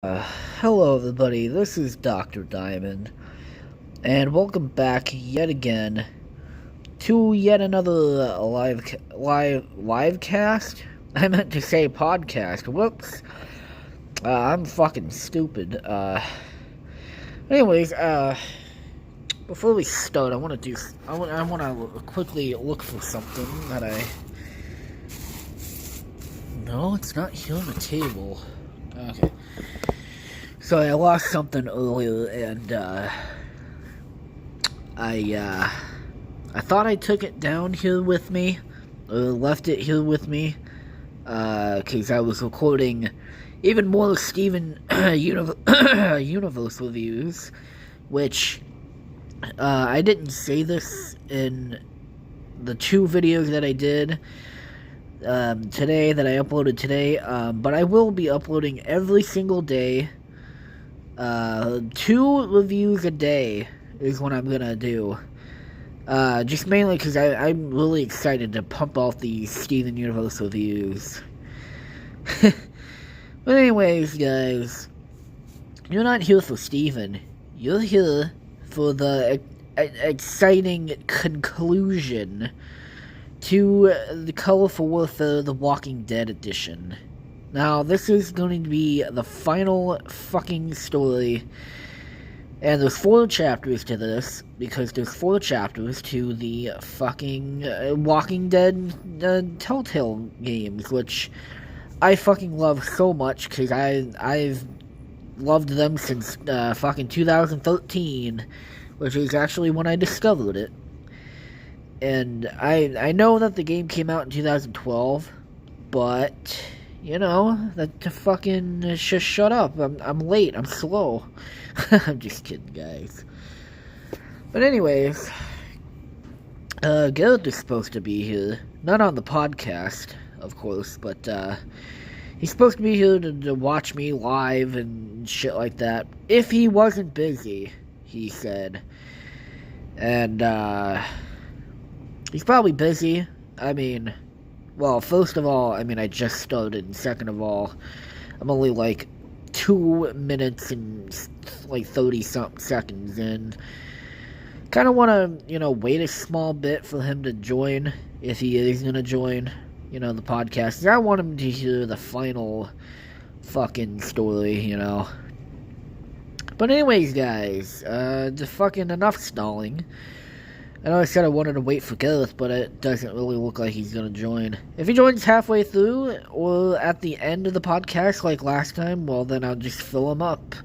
Uh, Hello everybody, this is Dr. Diamond, and welcome back yet again to yet another live cast? I meant to say podcast, whoops. I'm fucking stupid. Anyways, before we start, I want to quickly look for something that no, it's not here on the table. Okay. So I lost something earlier, and, I thought I took it down here with me, or left it here with me, cause I was recording even more Steven Universe reviews, which, I didn't say this in the two videos that I did, today, that I uploaded today, but I will be uploading every single day. 2 reviews a day is what I'm gonna do. Just mainly because I'm really excited to pump out these Steven Universe reviews. But anyways, guys, you're not here for Steven. You're here for the exciting conclusion to the Colorful Warfare The Walking Dead edition. Now, this is going to be the final fucking story, and there's 4 chapters to this, because there's 4 chapters to the fucking Walking Dead Telltale games, which I fucking love so much, because I've loved them since fucking 2013, which is actually when I discovered it. And I know that the game came out in 2012, but you know, that to fucking just shut up. I'm late. I'm slow. I'm just kidding, guys. But anyways, Garrett is supposed to be here. Not on the podcast, of course, but he's supposed to be here to watch me live and shit like that. If he wasn't busy, he said. And he's probably busy. I mean, well, first of all, I just started, and second of all, I'm only like 2 minutes and like 30-something seconds in. Kind of want to, wait a small bit for him to join, if he is going to join, the podcast. I want him to hear the final fucking story, But anyways, guys, just fucking enough stalling. I know I said I wanted to wait for Gareth, but it doesn't really look like he's gonna join. If he joins halfway through, or at the end of the podcast like last time, well then I'll just fill him up.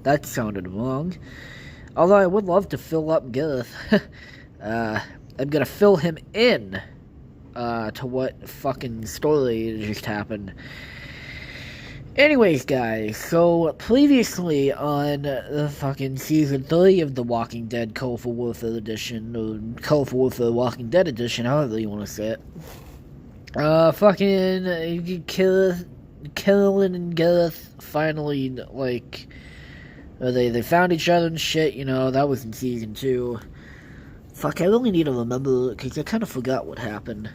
That sounded wrong. Although I would love to fill up Gareth. I'm gonna fill him in, to what fucking story just happened. Anyways, guys, so previously on the fucking Season 3 of The Walking Dead Colorful Warfare Edition, or Colorful Warfare Walking Dead Edition, however you want to say it, Carolyn and Gareth finally, like, they found each other and shit, that was in Season 2. Fuck, I really need to remember, because I kind of forgot what happened.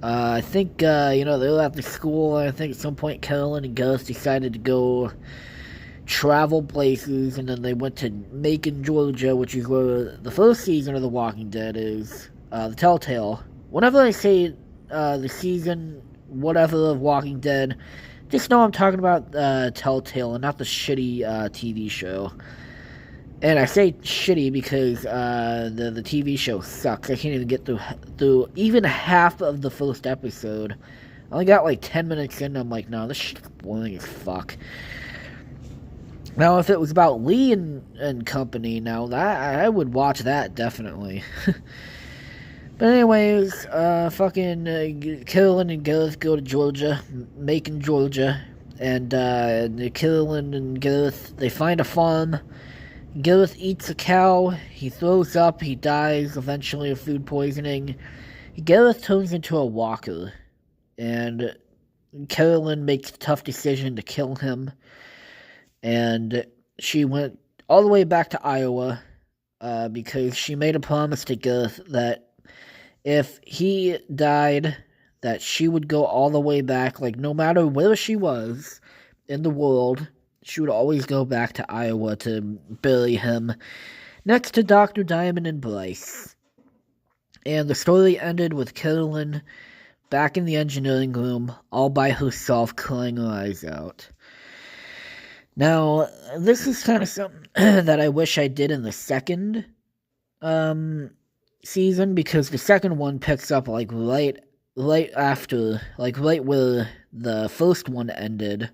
I think, they were at the school, and I think at some point Carolyn and Gus decided to go travel places, and then they went to Macon, Georgia, which is where the first season of The Walking Dead is, the Telltale. Whenever I say, the season, whatever of Walking Dead, just know I'm talking about, Telltale, and not the shitty, TV show. And I say shitty because the TV show sucks. I can't even get through even half of the first episode. I only got like 10 minutes in, and I'm like, no, this shit's boring as fuck. Now, if it was about Lee and company, now that I would watch that definitely. But anyways, fucking Carolyn and Gareth go to Georgia, Macon, Georgia, and Carolyn and Gareth, they find a farm. Gareth eats a cow, he throws up, he dies eventually of food poisoning. Gareth turns into a walker, and Carolyn makes the tough decision to kill him, and she went all the way back to Iowa, because she made a promise to Gareth that if he died, that she would go all the way back, like no matter where she was in the world, she would always go back to Iowa to bury him next to Dr. Diamond and Bryce. And the story ended with Carolyn back in the engineering room, all by herself, crying her eyes out. Now, this is kind of something that I wish I did in the second season, because the second one picks up like right after, like right where the first one ended.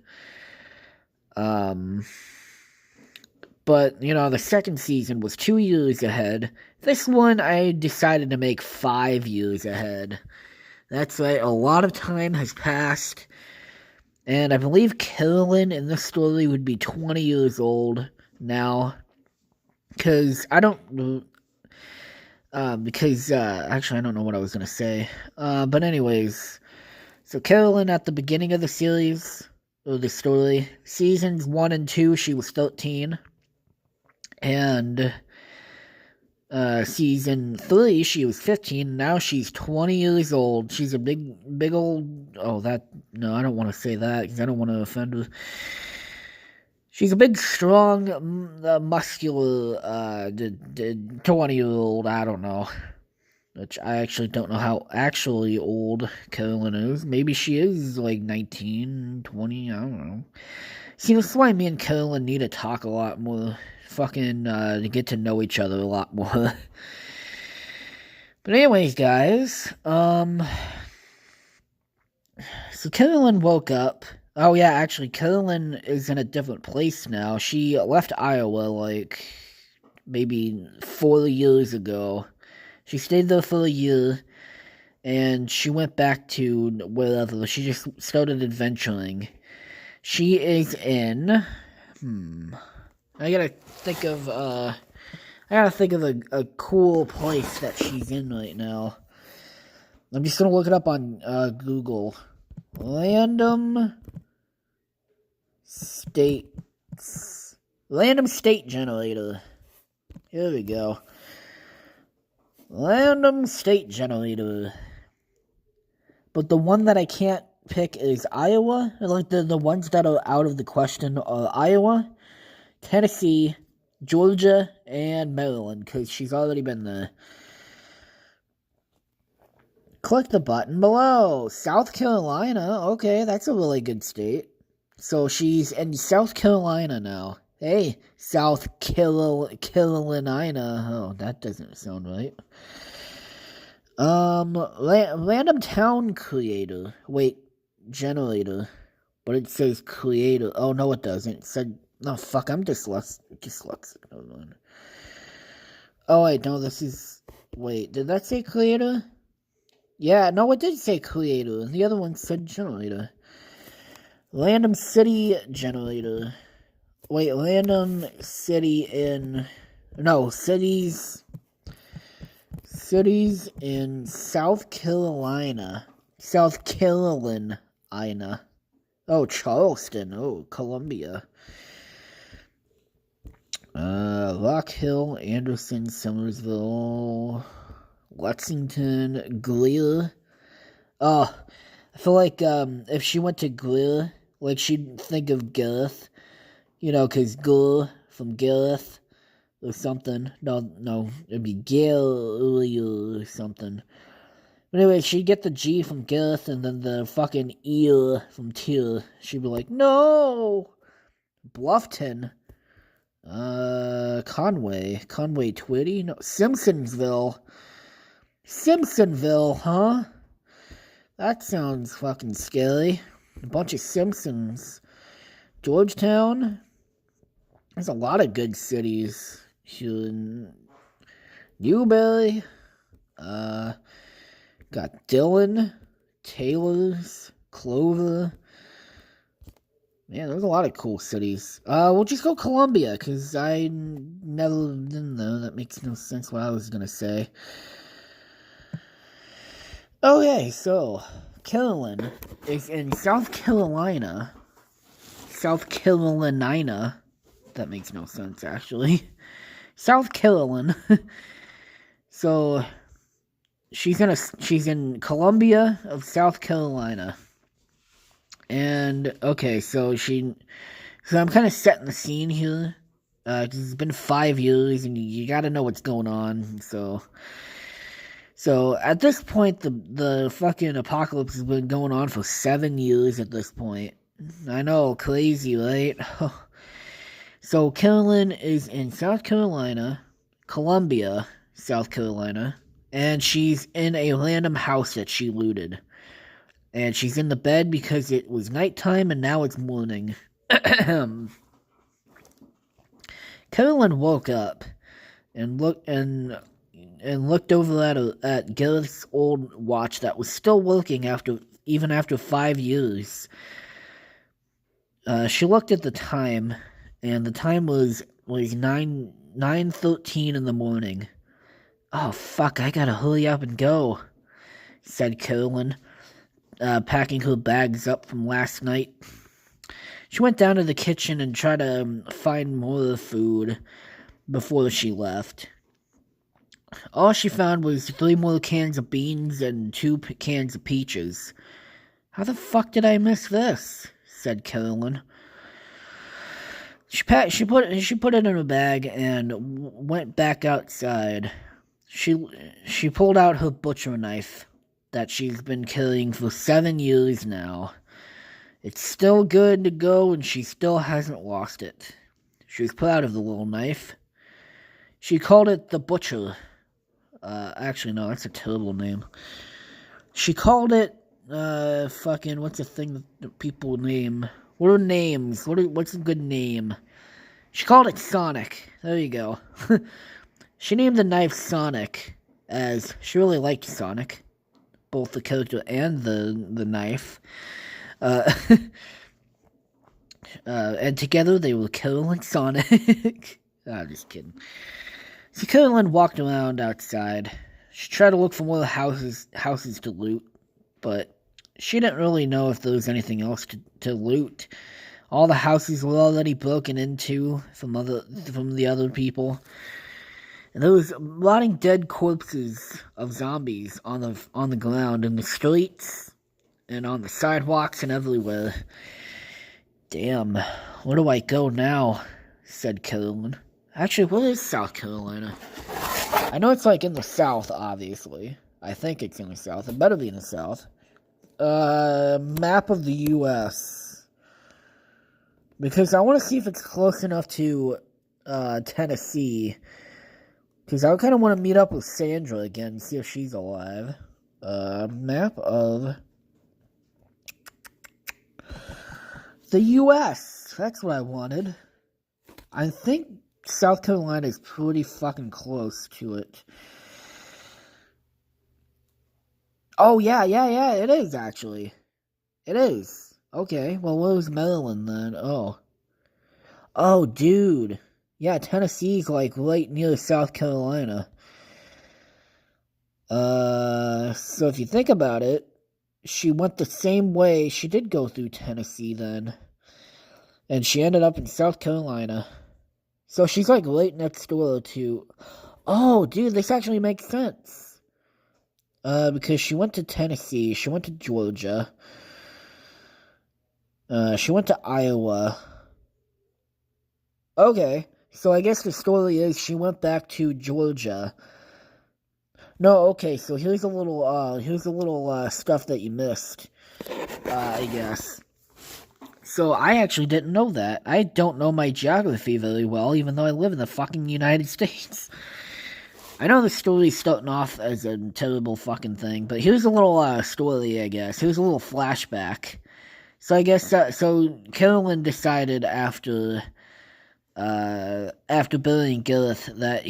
But, you know, the second season was 2 years ahead. This one I decided to make 5 years ahead. That's right, a lot of time has passed. And I believe Carolyn in this story would be 20 years old now. Because I don't... actually I don't know what I was going to say. But anyways, so Carolyn at the beginning of the series, or the story, seasons 1 and 2, she was 13. And season 3, she was 15. Now she's 20 years old. She's a big old... Oh, no, I don't want to say that because I don't want to offend her. She's a big, strong, muscular, 20-year-old, I don't know. Which I actually don't know how actually old Carolyn is. Maybe she is like 19, 20, I don't know. See, that's why me and Carolyn need to talk a lot more. Fucking, to get to know each other a lot more. But anyways, guys, so Carolyn woke up. Oh yeah, actually, Carolyn is in a different place now. She left Iowa, like, maybe 4 years ago. She stayed there for a year, and she went back to wherever. She just started adventuring. She is in... I gotta think of a cool place that she's in right now. I'm just gonna look it up on Google. Random state generator. Here we go. Random state generator. But the one that I can't pick is Iowa. Like the ones that are out of the question are Iowa, Tennessee, Georgia, and Maryland, because she's already been there. Click the button below. South Carolina. Okay, that's a really good state. So she's in South Carolina now. Hey, South Carolina. Oh, that doesn't sound right. Random town creator. Wait, generator. But it says creator. Oh, no, it doesn't. It said... No, fuck, I'm dyslexic. Oh, wait, no, this is... Wait, did that say creator? Yeah, no, it did say creator. The other one said generator. Random city generator. Wait, random city in... No, cities in South Carolina. South Carolina. Oh, Charleston. Oh, Columbia. Rock Hill, Anderson, Summersville, Lexington, Greer. Oh, I feel like, if she went to Greer, like, she'd think of Gareth, you know, because Greer from Gareth, or something. No, it'd be Gary or something. But anyway, she'd get the G from Gareth, and then the fucking ear from Tyr. She'd be like, no! Bluffton. Conway, Twitty? No, Simpsonville, huh? That sounds fucking scary. A bunch of Simpsons. Georgetown? There's a lot of good cities here in Newberry. Got Dillon, Taylor's, Clover. Man, there's a lot of cool cities. We'll just go Columbia, because I never didn't know. That makes no sense what I was gonna say. Okay, so, Carolyn is in South Carolina. That makes no sense, actually. South Carolina. So, she's in Columbia of South Carolina. And, okay, so So I'm kind of setting the scene here. 'Cause it's been 5 years, and you got to know what's going on. So at this point, the fucking apocalypse has been going on for 7 years. At this point, I know, crazy, right? So Carolyn is in South Carolina, Columbia, South Carolina, and she's in a random house that she looted. And she's in the bed because it was nighttime and now it's morning. Carolyn woke up and looked over at Gareth's old watch that was still working even after 5 years. She looked at the time, and the time was 9:13 in the morning. Oh fuck! I gotta hurry up and go," said Carolyn, packing her bags up from last night. She went down to the kitchen and tried to find more food before she left. All she found was 3 more cans of beans and 2 cans of peaches. "How the fuck did I miss this?" said Carolyn. She put it in her bag and went back outside. She pulled out her butcher knife that she's been carrying for 7 years now. It's still good to go, and she still hasn't lost it. She was proud of the little knife. She called it the Butcher. Actually, no, that's a terrible name. She called it, what's the thing that people name? What are names? What's a good name? She called it Sonic. There you go. She named the knife Sonic, as she really liked Sonic. Both the character and the knife. And together they were Carolyn Sonic. I'm just kidding. So Carolyn walked around outside. She tried to look for more houses to loot, but she didn't really know if there was anything else to loot. All the houses were already broken into from the other people. And there was rotting dead corpses of zombies on the ground in the streets and on the sidewalks and everywhere. "Damn, where do I go now?" said Carolyn. Actually, where is South Carolina? I know it's like in the South, obviously. I think it's in the South. It better be in the South. Map of the U.S. Because I want to see if it's close enough to Tennessee. Because I kind of want to meet up with Sandra again and see if she's alive. Map of the U.S. That's what I wanted. I think South Carolina is pretty fucking close to it. Oh, yeah, it is, actually. It is. Okay, well, where's Maryland, then? Oh, dude. Yeah, Tennessee's, like, right near South Carolina. So if you think about it, she went the same way. She did go through Tennessee, then. And she ended up in South Carolina. So she's, like, right next door to... Oh, dude, this actually makes sense. Because she went to Tennessee, she went to Georgia, she went to Iowa. Okay, so I guess the story is she went back to Georgia. No, okay, so here's a little stuff that you missed, I guess. So I actually didn't know that. I don't know my geography very well, even though I live in the fucking United States. I know the story's starting off as a terrible fucking thing, but here's a little story, I guess. Here's a little flashback. So I guess so Carolyn decided after burying Gareth that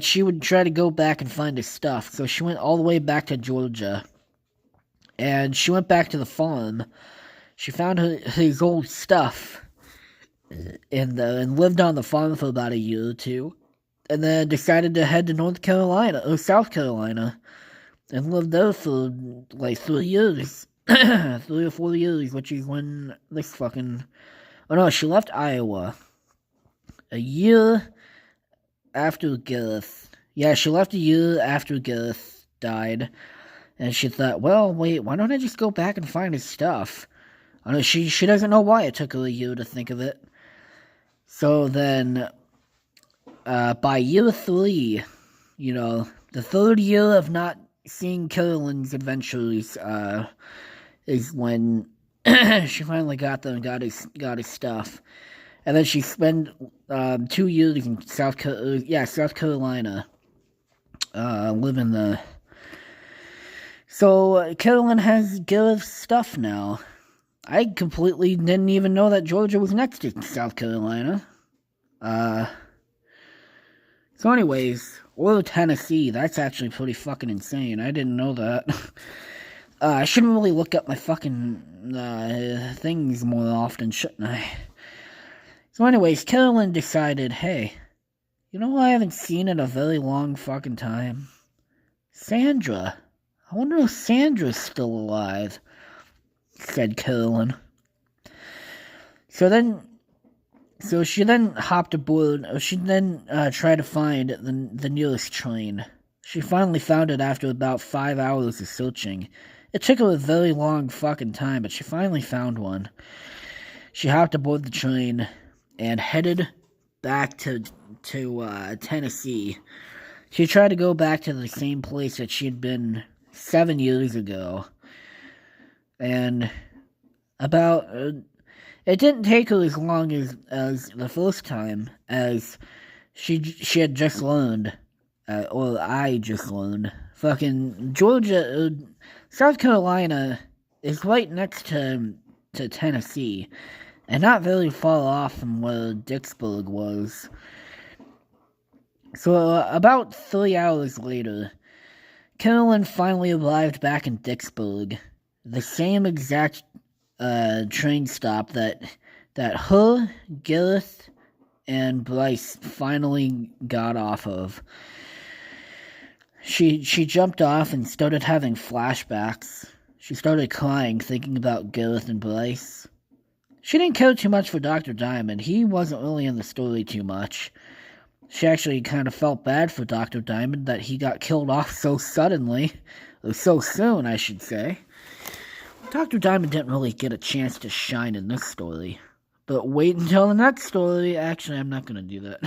she would try to go back and find his stuff. So she went all the way back to Georgia, and she went back to the farm. She found his old stuff and lived on the farm for about a year or two. And then decided to head to North Carolina, or South Carolina, and lived there for, like, 3 years. 3 or 4 years, which is when this fucking... Oh, no, she left Iowa a year after Gareth. Yeah, she left a year after Gareth died, and she thought, well, wait, why don't I just go back and find his stuff? I know she doesn't know why it took her a year to think of it. So then, by year 3, the third year of not seeing Carolyn's adventures, is when she finally got them, got his stuff. And then she spent 2 years in South Carolina, living there. So Carolyn has Gareth's stuff now. I completely didn't even know that Georgia was next to South Carolina. So anyways, or Tennessee, that's actually pretty fucking insane. I didn't know that. I shouldn't really look up my fucking things more often, shouldn't I? So anyways, Carolyn decided, hey, you know who I haven't seen in a very long fucking time? Sandra. I wonder if Sandra's still alive, said Carolyn. So she then hopped aboard. She then tried to find the nearest train. She finally found it after about 5 hours of searching. It took her a very long fucking time, but she finally found one. She hopped aboard the train and headed back to Tennessee. She tried to go back to the same place that she had been 7 years ago. And it didn't take her as long as the first time, as she had just learned, or I just learned. Fucking Georgia, South Carolina is right next to Tennessee, and not very far off from where Dixburg was. So about 3 hours later, Carolyn finally arrived back in Dixburg, the same exact train stop that her, Gareth, and Bryce finally got off of. She jumped off and started having flashbacks. She started crying, thinking about Gareth and Bryce. She didn't care too much for Dr. Diamond. He wasn't really in the story too much. She actually kind of felt bad for Dr. Diamond that he got killed off so suddenly, or so soon, I should say. Dr. Diamond didn't really get a chance to shine in this story. But wait until the next story. Actually, I'm not going to do that.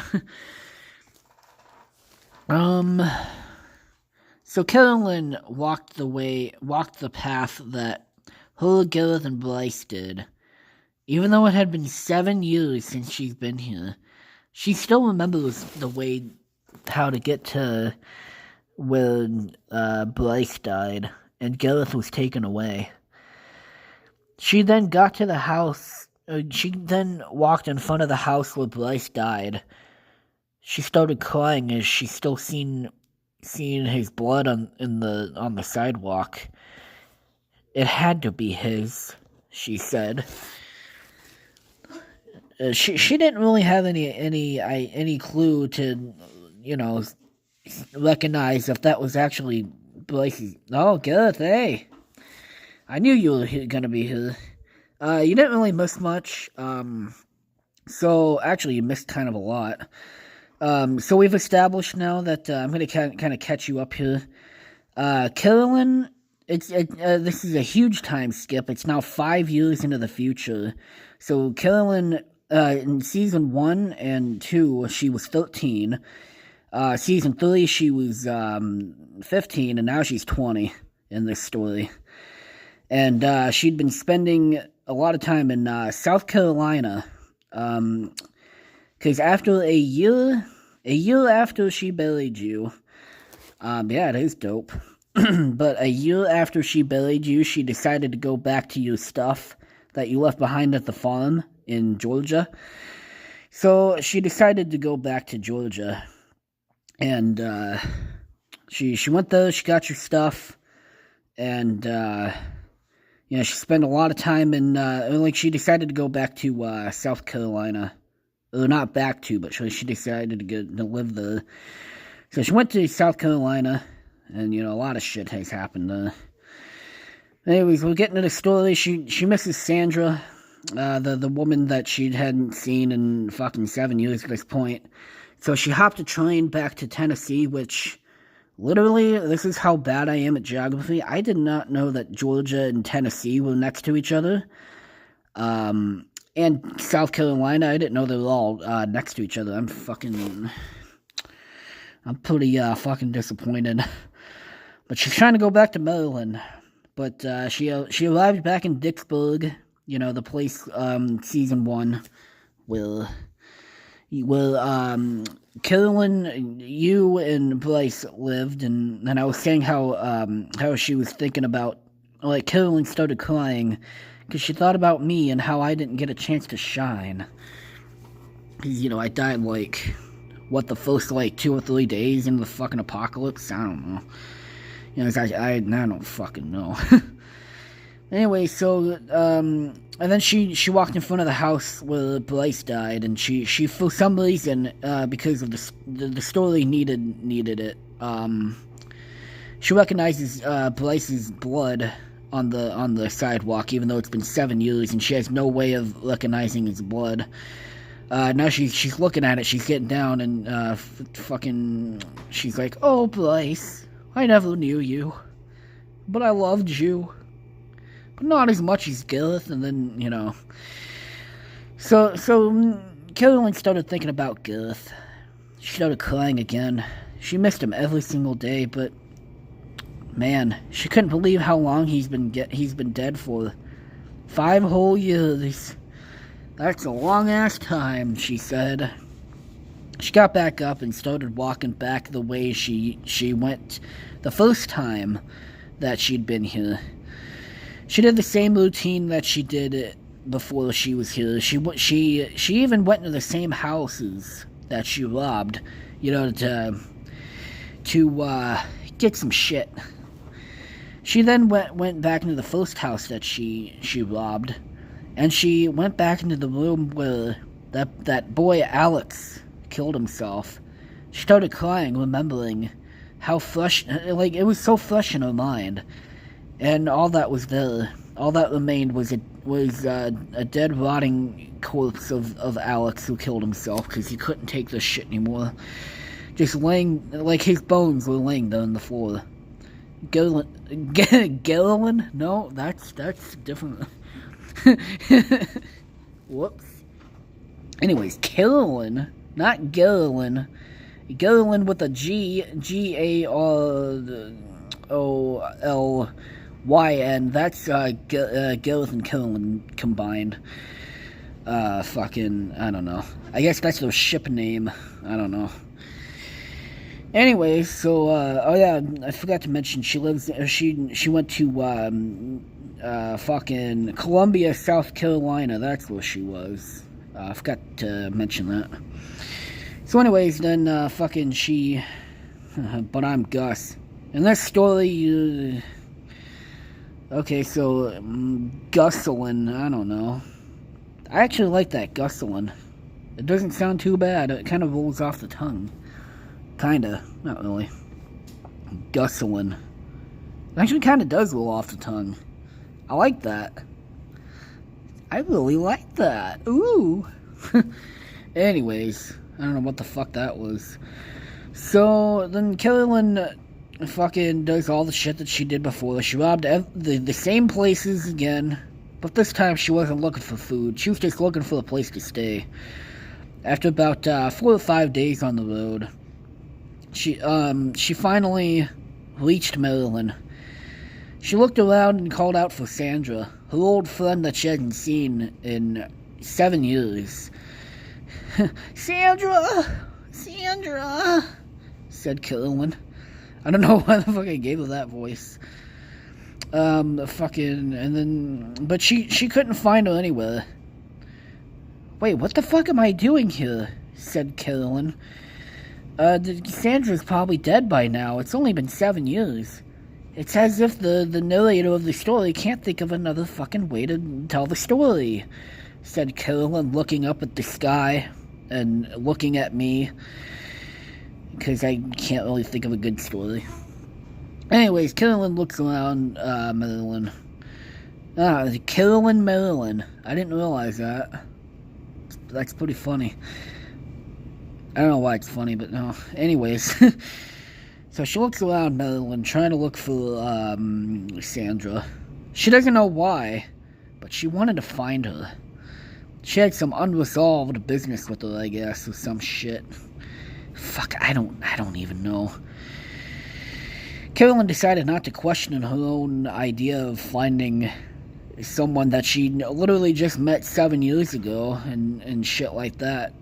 So Carolyn walked the path that her, Gareth, and Bryce did. Even though it had been 7 years since she's been here, she still remembers the way, how to get to where Bryce died and Gareth was taken away. She then got to the house. She then walked in front of the house where Bryce died. She started crying as she still seen his blood on the sidewalk. It had to be his, she said. She didn't really have any clue to, recognize if that was actually Bryce's. Oh, Gareth, hey. I knew you were gonna be here. You didn't really miss much. So actually you missed kind of a lot. So we've established now that, I'm gonna kind of catch you up here. Carolyn, this is a huge time skip. It's now 5 years into the future. So Carolyn, in season 1 and 2, she was 13. Season 3, she was 15, and now she's 20 in this story. And she'd been spending a lot of time in South Carolina, because after a year after she buried you, yeah, it is dope. But a year after she buried you, she decided to go back to your stuff that you left behind at the farm in Georgia. So she decided to go back to Georgia, and she went there. She got your stuff, and she spent a lot of time in she decided to go back to South Carolina, or not back to, but she decided to live there. So she went to South Carolina, and a lot of shit has happened there. Anyways, we'll get into the story. She misses Sandra, the woman that she hadn't seen in fucking 7 years at this point. So she hopped a train back to Tennessee, which, literally, this is how bad I am at geography. I did not know that Georgia and Tennessee were next to each other. And and South Carolina. I didn't know they were all next to each other. I'm pretty fucking disappointed. But she's trying to go back to Maryland. But she arrived back in Vicksburg, the place season 1 where Carolyn, you and Bryce lived, and I was saying how she was thinking about, like, Carolyn started crying because she thought about me and how I didn't get a chance to shine. Because, I died, like, the first, 2 or 3 days in the fucking apocalypse? I don't know. I don't fucking know. Anyway, so, and then she walked in front of the house where Bryce died, and she for some reason, because of the story needed it, she recognizes Bryce's blood on the sidewalk, even though it's been 7 years, and she has no way of recognizing his blood. Now she's looking at it, she's getting down, and she's like, "Oh, Bryce, I never knew you, but I loved you. But not as much as Gareth," and then, So Carolyn started thinking about Gareth. She started crying again. She missed him every single day, but, man, she couldn't believe how long he's been dead for. 5 whole years. That's a long-ass time, she said. She got back up and started walking back the way she went the first time that she'd been here. She did the same routine that she did before she was here. She even went to the same houses that she robbed, to get some shit. She then went back into the first house that she robbed, and she went back into the room where that boy Alex killed himself. She started crying, remembering how fresh, it was so fresh in her mind. And all that was there, all that remained was a dead, rotting corpse of Alex who killed himself because he couldn't take this shit anymore. Just laying, his bones were laying there on the floor. Garland? No, that's different. Whoops. Anyways, Carolyn, not Garland. Garland with a Garolyn. That's Gareth and Carolyn combined. I don't know. I guess that's their ship name. I don't know. Anyway, so I forgot to mention she went to Columbia, South Carolina. That's where she was. I forgot to mention that. So anyways, then but I'm Gus. In this story, okay, so Gusselin, I don't know. I actually like that, Gusselin. It doesn't sound too bad. It kind of rolls off the tongue. Kinda, not really. Gusselin. It actually kind of does roll off the tongue. I like that. I really like that. Ooh. Anyways, I don't know what the fuck that was. So then Carolyn does all the shit that she did before. She robbed the same places again, but this time she wasn't looking for food. She was just looking for a place to stay. After about 4 or 5 days on the road, she finally reached Maryland. She looked around and called out for Sandra, her old friend that she hadn't seen in 7 years. Sandra, said Carolyn. I don't know why the fuck I gave her that voice. But she couldn't find her anywhere. Wait, what the fuck am I doing here? Said Carolyn. Sandra's probably dead by now. It's only been 7 years. It's as if the narrator of the story can't think of another fucking way to tell the story, said Carolyn, looking up at the sky and looking at me, because I can't really think of a good story. Anyways, Carolyn looks around Maryland. Carolyn, Maryland. I didn't realize that. That's pretty funny. I don't know why it's funny, but no. Anyways, so she looks around Maryland trying to look for Sandra. She doesn't know why, but she wanted to find her. She had some unresolved business with her, I guess, or some shit. Fuck, I don't even know. Carolyn decided not to question her own idea of finding someone that she literally just met 7 years ago and shit like that.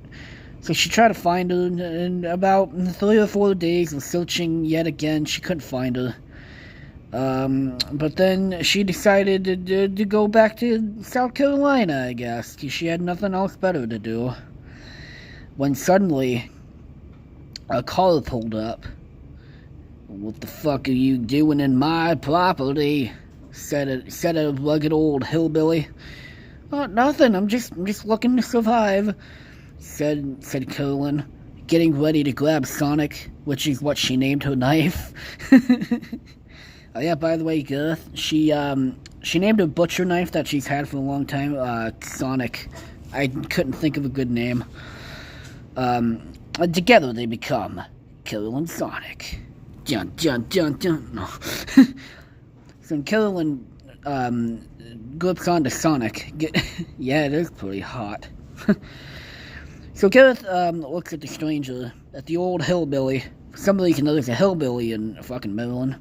So she tried to find her, and about 3 or 4 days of searching yet again, she couldn't find her. But then she decided to go back to South Carolina, I guess, because she had nothing else better to do. When suddenly, a car pulled up. "What the fuck are you doing in my property?" said a rugged old hillbilly. "Oh, nothing. I'm just looking to survive," said Carolyn, getting ready to grab Sonic, which is what she named her knife. Oh yeah, by the way, Garth, she named her butcher knife that she's had for a long time, Sonic. I couldn't think of a good name. Together they become Carolyn Sonic. Dun dun dun dun. No. So Carolyn grips onto Sonic. Yeah, it is pretty hot. So Gareth looks at the stranger, at the old hillbilly. For some reason, there's a hillbilly in fucking Maryland.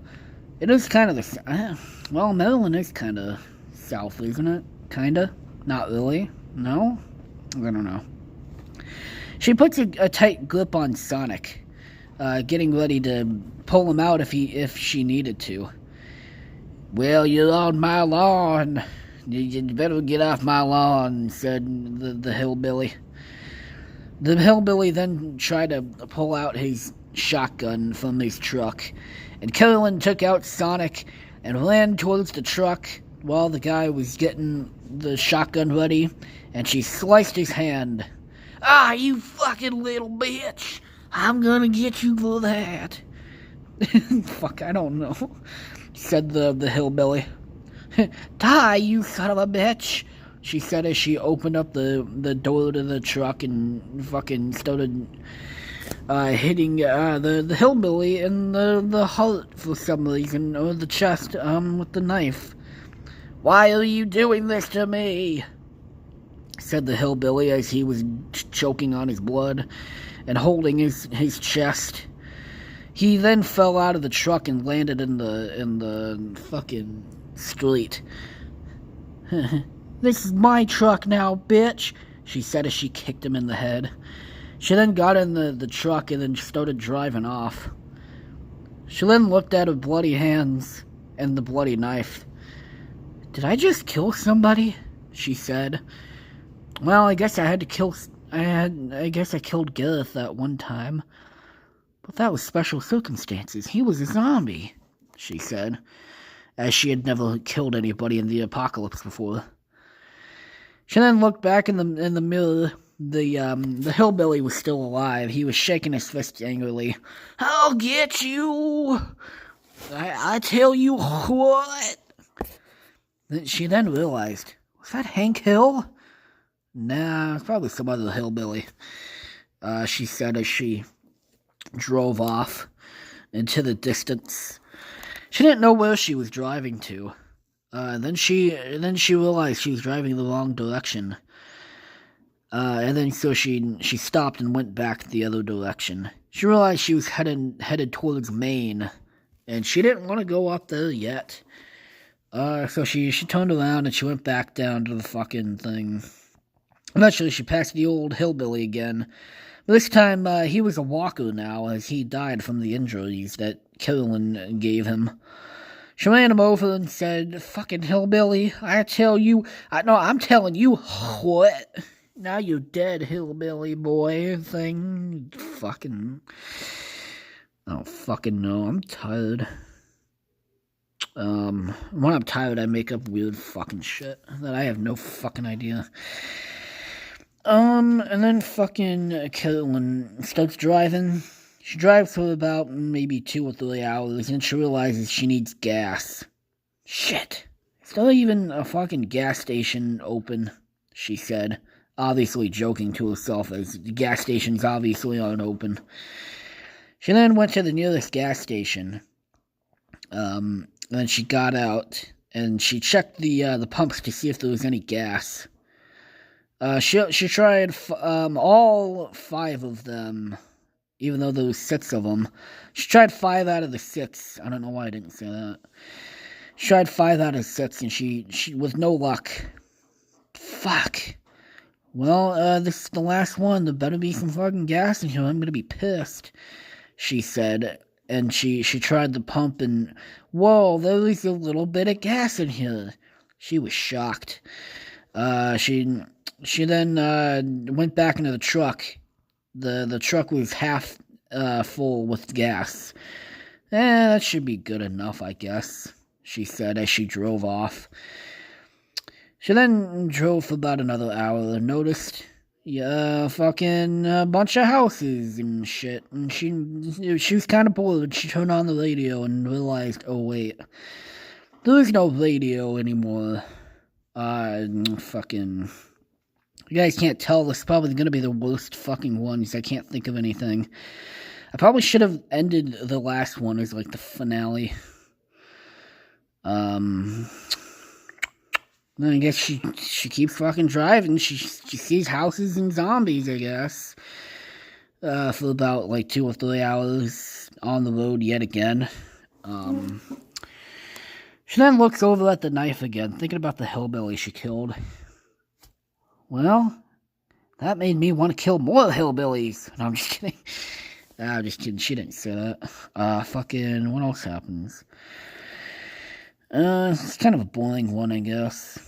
It is kind of the... well, Maryland is kind of south, isn't it? Kinda? Not really? No? I don't know. She puts a tight grip on Sonic, getting ready to pull him out if she needed to. "Well, you're on my lawn. You better get off my lawn," said the hillbilly. The hillbilly then tried to pull out his shotgun from his truck, and Carolyn took out Sonic and ran towards the truck while the guy was getting the shotgun ready, and she sliced his hand. "Ah, you fucking little bitch! I'm gonna get you for that." Fuck, I don't know, said the hillbilly. "Die, you son of a bitch," she said as she opened up the door to the truck and fucking started hitting the hillbilly in the heart for some reason, or the chest, with the knife. "Why are you doing this to me?" said the hillbilly as he was choking on his blood and holding his chest. He then fell out of the truck and landed in the fucking street. "This is my truck now, bitch," she said as she kicked him in the head. She then got in the truck and then started driving off. She then looked at her bloody hands and the bloody knife. "Did I just kill somebody?" she said. "Well, I guess I guess I killed Gareth that one time. But that was special circumstances. He was a zombie," she said, as she had never killed anybody in the apocalypse before. She then looked back in the mirror. The hillbilly was still alive. He was shaking his fist angrily. "I'll get you! I tell you what!" She then realized, was that Hank Hill? Nah, it's probably some other hillbilly, she said as she drove off into the distance. She didn't know where she was driving to. Then she realized she was driving the wrong direction. And then so she stopped and went back the other direction. She realized she was headed towards Maine, and she didn't want to go up there yet. So she turned around and she went back down to the fucking thing. Eventually, she passed the old hillbilly again. This time, he was a walker now, as he died from the injuries that Carolyn gave him. She ran him over and said, "Fucking hillbilly, I tell you, I'm telling you what? Now you're dead, hillbilly boy thing." Fucking, I don't fucking know. I'm tired. When I'm tired, I make up weird fucking shit that I have no fucking idea. And then fucking Carolyn starts driving. She drives for about maybe 2 or 3 hours, and she realizes she needs gas. Shit. Is there even a fucking gas station open? She said, obviously joking to herself, as the gas stations obviously aren't open. She then went to the nearest gas station. And then she got out, and she checked the pumps to see if there was any gas. She tried all five of them, even though there was six of them. She tried five out of the six. I don't know why I didn't say that. She tried five out of six, and she with no luck. Fuck. Well, this is the last one. There better be some fucking gas in here. I'm gonna be pissed, she said. And she tried the pump, and whoa, there was a little bit of gas in here. She was shocked. She then went back into the truck. The truck was half full with gas. That should be good enough, I guess, she said as she drove off. She then drove for about another hour and noticed fucking a bunch of houses and shit. And she was kind of bored. She turned on the radio and realized, oh wait, there's no radio anymore. Fucking. You guys can't tell, this is probably gonna be the worst fucking ones. I can't think of anything. I probably should have ended the last one as like the finale. I guess she keeps fucking driving. She sees houses and zombies, I guess. For about like 2 or 3 hours on the road yet again. She then looks over at the knife again, thinking about the hillbilly she killed. Well, that made me want to kill more hillbillies. No, I'm just kidding. I'm just kidding. She didn't say that. Fucking, what else happens? It's kind of a boring one, I guess.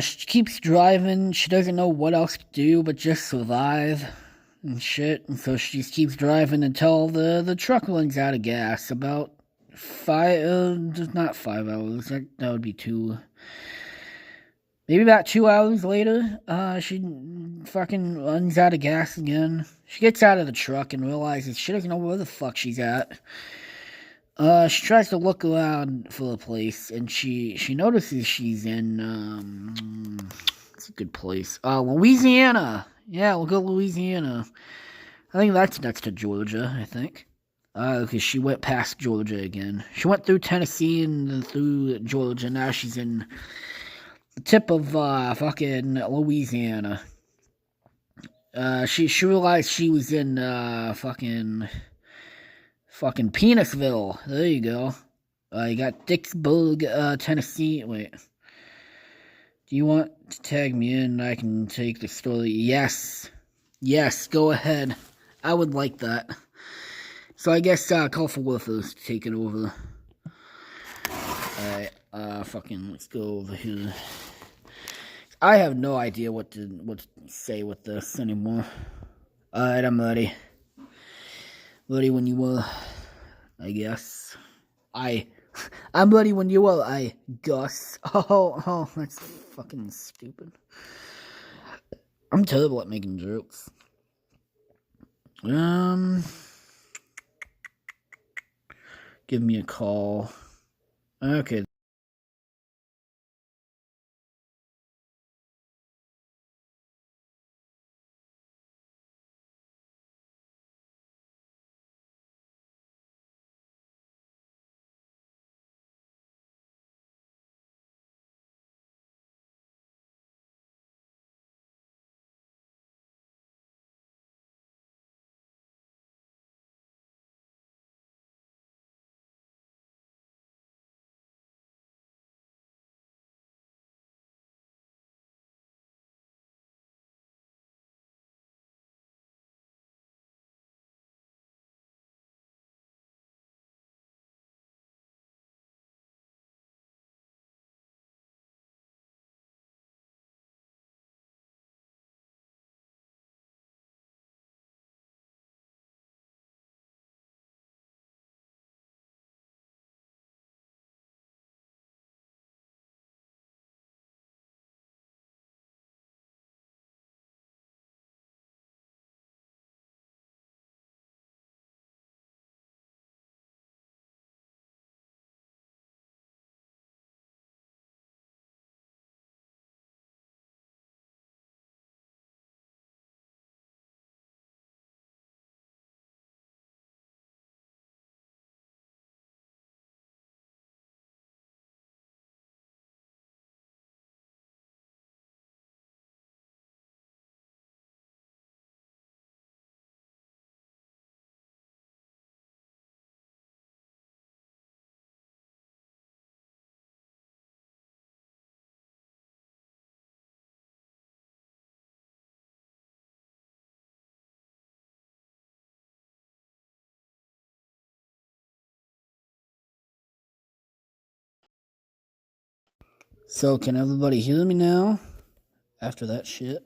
She keeps driving. She doesn't know what else to do but just survive and shit. And so she just keeps driving until the truck runs out of gas. About not 5 hours. That would be 2. Maybe about 2 hours later, she fucking runs out of gas again. She gets out of the truck and realizes she doesn't know where the fuck she's at. She tries to look around for a place, and she notices she's in, it's a good place. Louisiana. Yeah, we'll go Louisiana. I think that's next to Georgia, I think. Because she went past Georgia again. She went through Tennessee and then through Georgia. Now she's in the tip of, fucking Louisiana. She realized she was in, fucking Penisville. There you go. You got Dixburg, Tennessee. Wait. Do you want to tag me in? I can take the story. Yes. Yes, go ahead. I would like that. So I guess, Call for Wolfers to take it over. Alright, let's go over here. I have no idea what to say with this anymore. Alright, I'm ready. Ready when you were, I guess. I'm ready when you are, I guess. Oh, that's fucking stupid. I'm terrible at making jokes. Give me a call. Okay. So, can everybody hear me now? After that shit?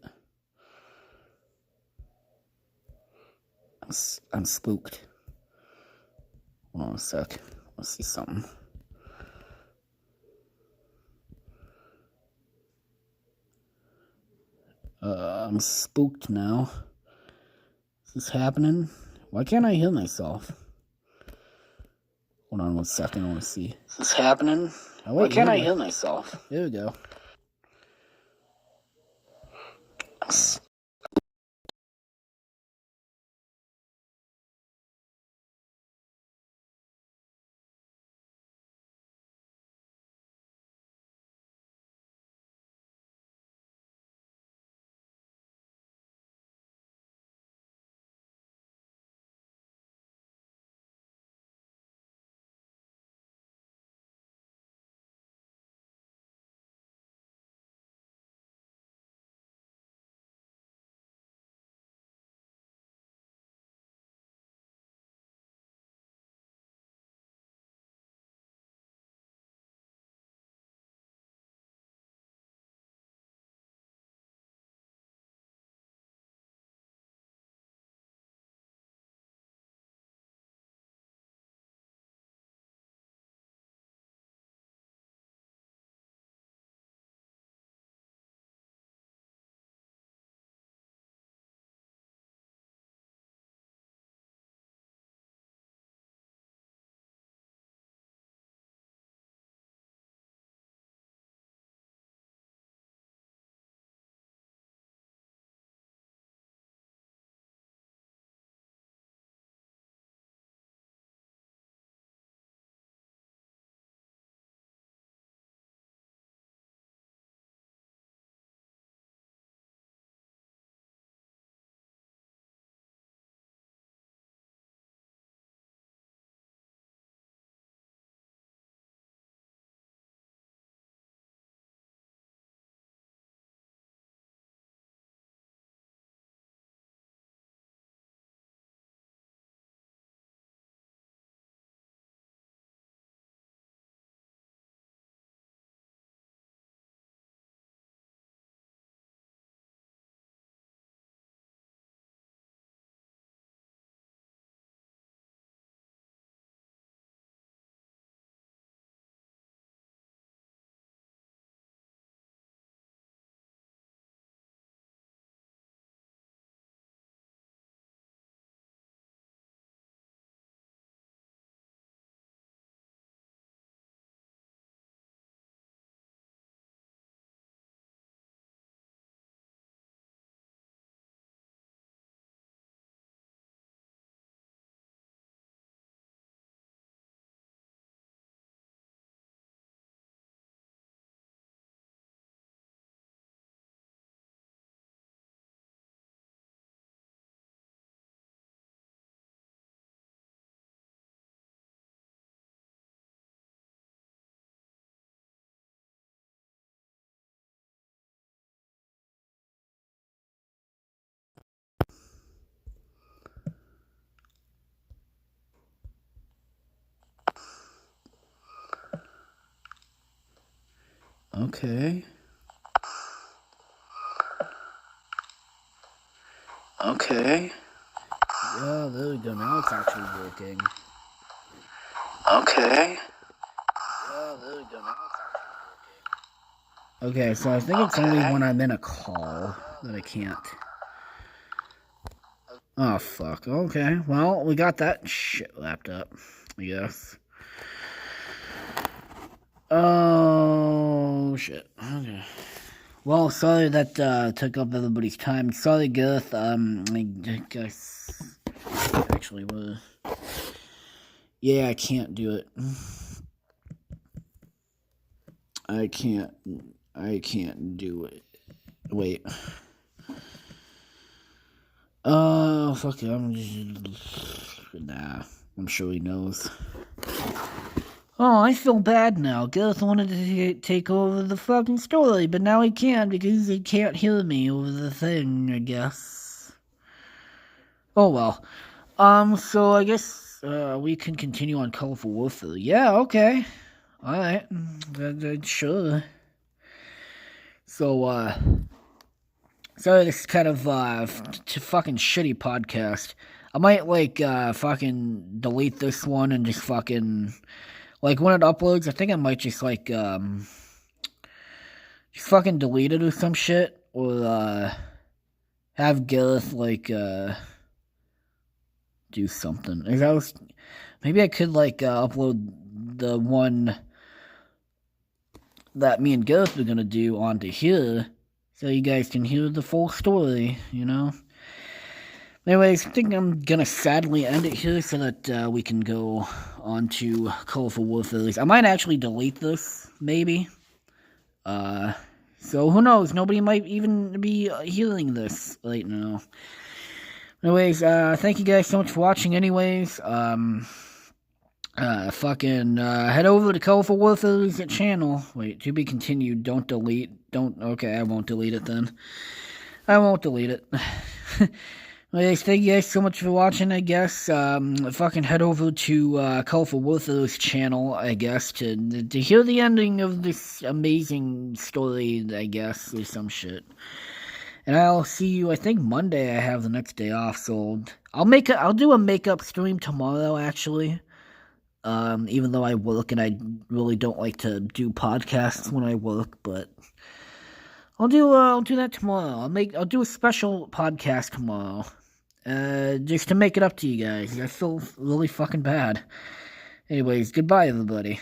I'm spooked. Hold on a sec. Let's see something. I'm spooked now. Is this happening? Why can't I hear myself? Hold on 1 second, I want to see. Is this happening? Oh, wait, why can't I hear myself? There we go. Okay. Okay. Yeah, there we go. Now it's actually working. Okay. Yeah, there we go. Now it's actually working. Okay, so I think it's only when I'm in a call that I can't. Oh, fuck. Okay, well, we got that shit wrapped up, I guess. Oh, shit. Okay. Well, sorry that took up everybody's time. Sorry, Gareth. I guess actually we're. Yeah, I can't do it. I can't do it. Wait. Oh, fuck it. Nah, I'm sure he knows. Oh, I feel bad now. Gareth wanted to take over the fucking story, but now he can't because he can't hear me over the thing, I guess. Oh, well. So I guess, we can continue on Colorful Warfare. Yeah, okay. Alright. Sure. So, sorry, this is kind of, fucking shitty podcast. I might, like, fucking delete this one and just fucking, like, when it uploads, I think I might just, like, just fucking delete it or some shit, or, have Gareth, like, do something. Maybe I could, like, upload the one that me and Gareth were gonna do onto here, so you guys can hear the full story, you know? Anyways, I think I'm gonna sadly end it here so that we can go on to Colorful Warfare. I might actually delete this, maybe. So who knows? Nobody might even be hearing this right now. Anyways, thank you guys so much for watching anyways. Head over to Colorful Warfare's channel. Wait, to be continued. Don't delete. Okay, I won't delete it then. I won't delete it. Anyways, thank you guys so much for watching, I guess. Head over to Colorful Warfare's channel, I guess, to hear the ending of this amazing story, I guess, or some shit. And I'll see you, I think Monday I have the next day off, so I'll do a makeup stream tomorrow, actually. Even though I work and I really don't like to do podcasts when I work, but I'll do that tomorrow. I'll do a special podcast tomorrow, just to make it up to you guys. I feel really fucking bad. Anyways, goodbye, everybody.